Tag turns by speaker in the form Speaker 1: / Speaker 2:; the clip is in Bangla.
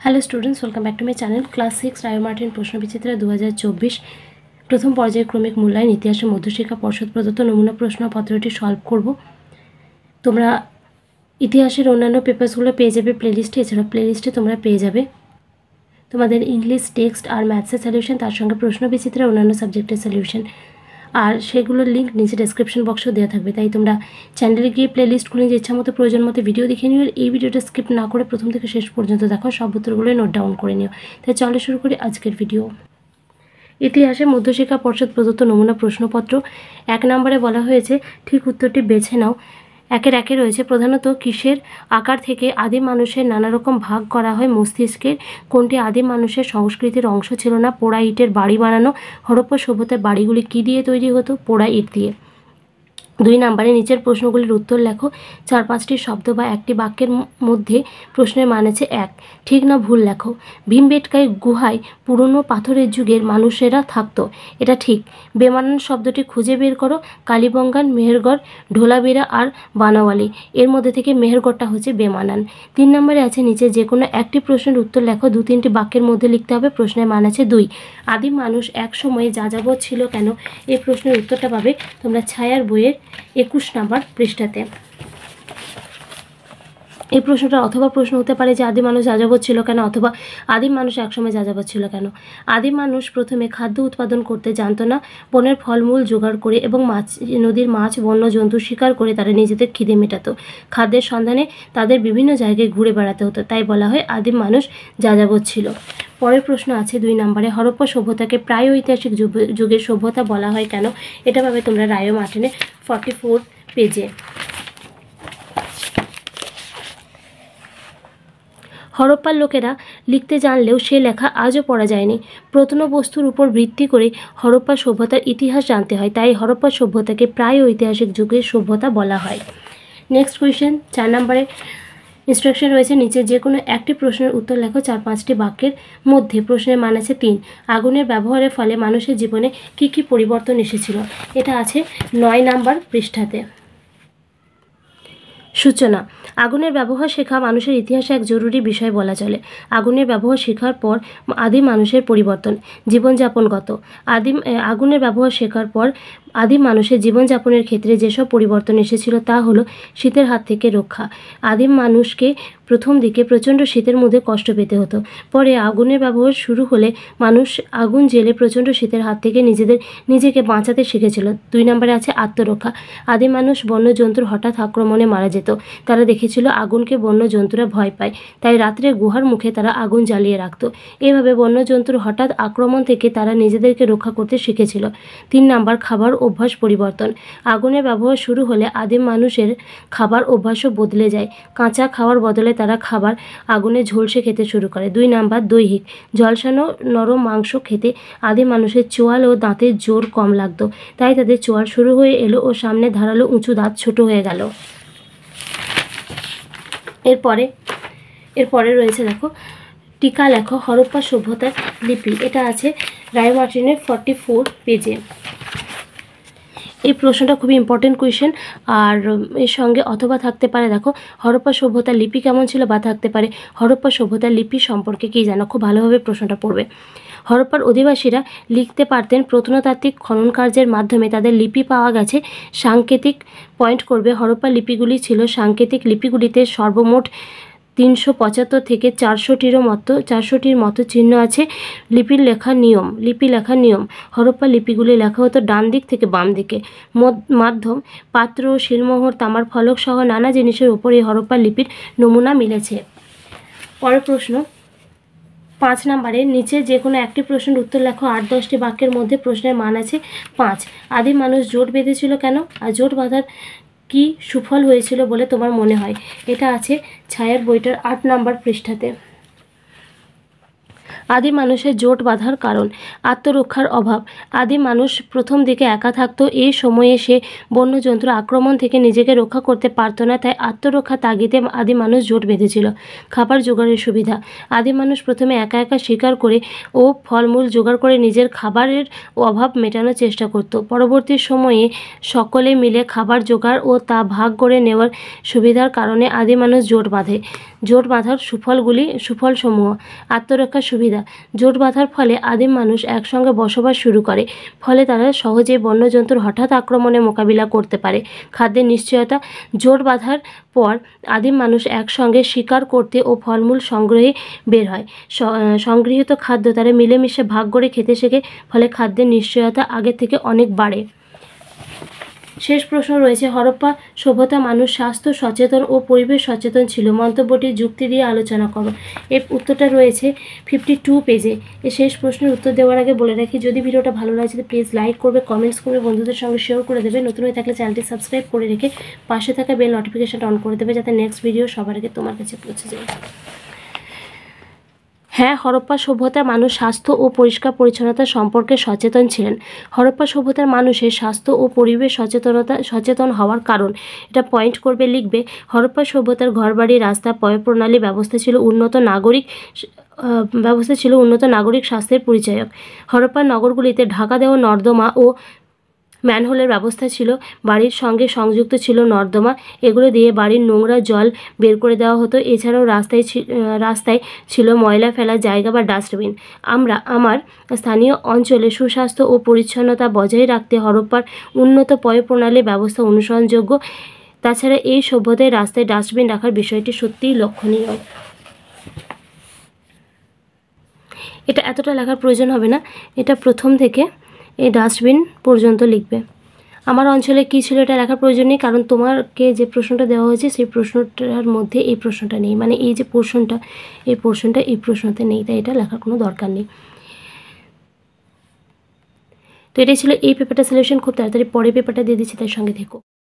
Speaker 1: Hello students, welcome back to my channel. Class 6 Ray Martin প্রশ্নবিচিত্রা 2024 প্রথম পর্যায়ক্রমিক মূল্যায়ন ইতিহাসে মধ্যশিক্ষা পর্ষদ প্রদত্ত নমুনা প্রশ্নপত্রটি সলভ করব। তোমরা ইতিহাসের অন্যান্য পেপারসগুলো পেয়ে যাবে প্লেলিস্টে, এছাড়া প্লেলিস্টে তোমরা পেয়ে যাবে তোমাদের ইংলিশ টেক্সট আর ম্যাথসের সলিউশন, তার সঙ্গে প্রশ্নবিচিত্রার অন্যান্য সাবজেক্টের সলিউশন, আর সেগুলোর লিঙ্ক নিচে ডেসক্রিপশন বক্সেও দেওয়া থাকবে। তাই তোমরা চ্যানেলে গিয়ে প্লেলিস্ট খুলে যে ইচ্ছা মতো প্রয়োজন মতো ভিডিও দেখে নিও, আর এই ভিডিওটা স্কিপ না করে প্রথম থেকে শেষ পর্যন্ত দেখো, সব উত্তরগুলো নোট ডাউন করে নিও। তাই চলে শুরু করি আজকের ভিডিও। ইতিহাসে মধ্যশিক্ষা পর্ষদ প্রদত্ত নমুনা প্রশ্নপত্র 1 নম্বরে বলা হয়েছে ঠিক উত্তরটি বেছে নাও। একে রয়েছে প্রধানত কিসের আকার থেকে আদিম মানুষের নানা রকম ভাগ করা হয় মস্তিষ্কের, কোনটি আদিম মানুষের সংস্কৃতির অংশ ছিল না, পোড়া ইটের বাড়ি বানানো, হরপ্পা সভ্যতার বাড়িগুলি কী দিয়ে তৈরি হতো, পোড়া ইট দিয়ে। 2 নম্বরে নিচের প্রশ্নগুলির উত্তর লেখো। 4-5টি শব্দ বা একটি বাক্যের মধ্যে প্রশ্নের মান আছে 1, ঠিক না ভুল লেখো। ভীমবেটকাই গুহায় পুরনো পাথরের যুগের মানুষেরা থাকতো, এটা ঠিক। বেমানান শব্দটি খুঁজে বের করো। কালীবঙ্গান, মেহেরগড়, ঢোলাবিরা আর বানাওয়ালি, এর মধ্যে থেকে মেহেরগড়টা হচ্ছে বেমানান। 3 নম্বরে আছে নিচে যে কোনো একটি প্রশ্নের উত্তর লেখো। 2-3টি বাক্যের মধ্যে লিখতে হবে। প্রশ্নের মান আছে 2। আদিম মানুষ এক সময়ে যাযাবর ছিল কেন, এই প্রশ্নের উত্তরটা পাবে তোমরা ছায়ার বইয়ের 21 নম্বর পৃষ্ঠাতে। এই প্রশ্নটা অথবা প্রশ্ন হতে পারে যে আদিম মানুষ যাযাবর ছিল কেন, অথবা আদিম মানুষ একসময় যাযাবর ছিল কেন। আদিম মানুষ প্রথমে খাদ্য উৎপাদন করতে জানতো না। বনের ফলমূল জোগাড় করে এবং নদীর মাছ, বন্য জন্তু শিকার করে তারা নিজেদের খিদে মেটাতো। খাদ্যের সন্ধানে তাদের বিভিন্ন জায়গায় ঘুরে বেড়াতে হতো, তাই বলা হয় আদিম মানুষ যাযাবর ছিল। পরের প্রশ্ন আছে 2 নম্বরে, হরপ্পা সভ্যতাকে প্রায় ঐতিহাসিক যুগের সভ্যতা বলা হয় কেন, এটা পাবে তোমরা রায় মার্টিনের 44 পেজে। হরপ্পার লোকেরা লিখতে জানলেও সে লেখা আজও পড়া যায়নি। প্রত্নবস্তুর উপর ভিত্তি করে হরপ্পা সভ্যতার ইতিহাস জানতে হয়, তাই হরপ্পা সভ্যতাকে প্রায় ঐতিহাসিক যুগের সভ্যতা বলা হয়। নেক্সট কোয়েশ্চেন 4 নম্বরে ইনস্ট্রাকশন রয়েছে নিচে যে কোনো একটি প্রশ্নের উত্তর লেখো। 4-5টি বাক্যের মধ্যে প্রশ্নের মান আছে 3। আগুনের ব্যবহারের ফলে মানুষের জীবনে কী কী পরিবর্তন এসেছিল, এটা আছে 9 নম্বর পৃষ্ঠাতে। সূচনা। আগুনের ব্যবহার শেখা মানুষের ইতিহাসে এক জরুরি বিষয় বলা চলে। আগুনের ব্যবহার শেখার পর আদিম মানুষের পরিবর্তন। জীবনযাপনগত। আগুনের ব্যবহার শেখার পর আদিম মানুষের জীবনযাপনের ক্ষেত্রে যেসব পরিবর্তন এসেছিল তা হলো শীতের হাত থেকে রক্ষা। আদিম মানুষকে প্রথম দিকে প্রচণ্ড শীতের মধ্যে কষ্ট পেতে হতো। পরে আগুনের ব্যবহার শুরু হলে মানুষ আগুন জ্বেলে প্রচণ্ড শীতের হাত থেকে নিজেকে বাঁচাতে শিখেছিল। 2 নম্বরে আছে আত্মরক্ষা। আদিম মানুষ বন্য জন্তুর হঠাৎ আক্রমণে মারা যেত। তারা দেখেছিল আগুনকে বন্য জন্তুরা ভয় পায়, তাই রাত্রে গুহার মুখে তারা আগুন জ্বালিয়ে রাখত। এভাবে বন্য জন্তুর হঠাৎ আক্রমণ থেকে তারা নিজেদেরকে রক্ষা করতে শিখেছিল। 3 নম্বর খাবার অভ্যাস পরিবর্তন। আগুনের ব্যবহার শুরু হলে আদিম মানুষের খাবার অভ্যাসও বদলে যায়। কাঁচা খাওয়ার বদলে তারা খাবার আগুনে ঝলসে খেতে শুরু করে। 2 নম্বর দৈহিক। ঝলসানো নরম মাংস খেতে আদিম মানুষের চোয়াল ও দাঁতের জোর কম লাগতো, তাই তাদের চোয়াল শুরু হয়ে এলো ও সামনে ধারালো উঁচু দাঁত ছোট হয়ে গেল। এরপরে রয়েছে দেখো, টিকা লেখো হরপ্পা সভ্যতার লিপি, এটা আছে রায় মার্টিনের 44 পেজে। এই প্রশ্নটা খুবই ইম্পর্টেন্ট কোয়েশ্চেন, আর এর সঙ্গে অথবা থাকতে পারে দেখো হরপ্পা সভ্যতার লিপি কেমন ছিল, বা থাকতে পারে হরপ্পা সভ্যতার লিপি সম্পর্কে কী জানো। খুব ভালোভাবে প্রশ্নটা পড়বে। হরপ্পার অধিবাসীরা লিখতে পারতেন। প্রত্নতাত্ত্বিক খনন কার্যের মাধ্যমে তাদের লিপি পাওয়া গেছে। সাংকেতিক পয়েন্ট করবে, হরপ্পা লিপিগুলি ছিল সাংকেতিক। লিপিগুলিতে সর্বমোট 375 থেকে 400টির মতো চিহ্ন আছে। লিপি লেখার নিয়ম। হরপ্পা লিপিগুলি লেখা হতো ডান দিক থেকে বাম দিকে। মাধ্যম, পাত্র, শিলমোহর, তামার ফলক সহ নানা জিনিসের উপর এই হরপ্পা লিপির নমুনা মিলেছে। পরের প্রশ্ন 5 নম্বরে নিচে যে কোনো একটি প্রশ্নের উত্তর লেখো। 8-10টি বাক্যের মধ্যে প্রশ্নের মান আছে 5। আদিম মানুষ জোট বেঁধেছিল কেন, আর জোট বাঁধার কি সুফল হয়েছিল বলে তোমার মনে হয়, এটা আছে ছায়ার বইটার 8 নম্বর পৃষ্ঠাতে। আদিম মানুষের জোট বাঁধার কারণ, আত্মরক্ষার অভাব। আদিম মানুষ প্রথম দিকে একা থাকতো। এই সময়ে সে বন্যজন্তুর আক্রমণ থেকে নিজেকে রক্ষা করতে পারতো না, তাই আত্মরক্ষা তাগিদে আদিম মানুষ জোট বেঁধেছিল। খাবার জোগাড়ের সুবিধা। আদিম মানুষ প্রথমে একা একা শিকার করে ও ফলমূল জোগাড় করে নিজের খাবারের অভাব মেটানোর চেষ্টা করত। পরবর্তী সময়ে সকলে মিলে খাবার জোগাড় ও তা ভাগ করে নেওয়ার সুবিধার কারণে আদিম মানুষ জোট বাঁধে। জোট বাঁধার সুফলসমূহ। আত্মরক্ষার সুবিধা। জোট বাঁধার ফলে আদিম মানুষ একসঙ্গে বসবাস শুরু করে, ফলে তারা সহজেই বন্যজন্তুর হঠাৎ আক্রমণে মোকাবিলা করতে পারে। খাদ্যের নিশ্চয়তা। জোট বাঁধার পর আদিম মানুষ একসঙ্গে শিকার করতে ও ফলমূল সংগ্রহে বের হয়। সংগৃহীত খাদ্য তারা মিলেমিশে ভাগ করে খেতে শেখে, ফলে খাদ্যের নিশ্চয়তা আগের থেকে অনেক বাড়ে। শেষ প্রশ্ন রয়েছে, হরপ্পা সভ্যতা মানুষ স্বাস্থ্য সচেতন ও পরিবেশ সচেতন ছিল, মন্তব্যটি যুক্তি দিয়ে আলোচনা করো। এর উত্তরটা রয়েছে 52 পেজে। এই শেষ প্রশ্নের উত্তর দেওয়ার আগে বলে রাখি, যদি ভিডিওটা ভালো লাগে প্লিজ লাইক করবে, কমেন্টস করবে, বন্ধুদের সঙ্গে শেয়ার করে দেবে। নতুন হয়ে থাকলে চ্যানেলটি সাবস্ক্রাইব করে রেখে পাশে থাকা বেল নোটিফিকেশনটা অন করে দেবে, যাতে নেক্সট ভিডিও সবার আগে তোমার কাছে পৌঁছে যায়। হ্যাঁ, হরপ্পা সভ্যতার মানুষ স্বাস্থ্য ও পরিষ্কার পরিচ্ছন্নতা সম্পর্কে সচেতন ছিলেন। হরপ্পা সভ্যতার মানুষের স্বাস্থ্য ও পরিবেশ সচেতন হওয়ার কারণ, এটা পয়েন্ট করবে, লিখবে। হরপ্পা সভ্যতার ঘরবাড়ি, রাস্তা, পয়ঃপ্রণালী ব্যবস্থা ছিল উন্নত নাগরিক স্বাস্থ্যের পরিচায়ক। হরপ্পার নগরগুলিতে ঢাকা দেওয়া নর্দমা ও ম্যানহোলের ব্যবস্থা ছিল। বাড়ির সঙ্গে সংযুক্ত ছিল নর্দমা, এগুলো দিয়ে বাড়ির নোংরা জল বের করে দেওয়া হতো। এছাড়াও রাস্তায় ছিল ময়লা ফেলার জায়গা বা ডাস্টবিন। আমার স্থানীয় অঞ্চলে সুস্বাস্থ্য ও পরিচ্ছন্নতা বজায় রাখতে হরপ্পার উন্নত পয়ঃপ্রণালী ব্যবস্থা অনুসরণযোগ্য। তাছাড়া এই সভ্যতায় রাস্তায় ডাস্টবিন রাখার বিষয়টি সত্যিই লক্ষণীয়। এটা এতটা লেখার প্রয়োজন হবে না, এটা প্রথম থেকে এই ডাস্টবিন পর্যন্ত লিখবে। আমার অঞ্চলে কী ছিল এটা লেখার প্রয়োজন নেই, কারণ তোমাকে যে প্রশ্নটা দেওয়া হয়েছে সেই প্রশ্নটার মধ্যে এই প্রশ্নটা নেই, মানে এই যে পোর্শনটা এই প্রশ্নতে নেই, তাই এটা লেখার কোনো দরকার নেই। তো এটাই ছিল এই পেপারটা সলিউশন। খুব তাড়াতাড়ি পরের পেপারটা দিয়ে দিচ্ছি, তার সঙ্গে থেকো।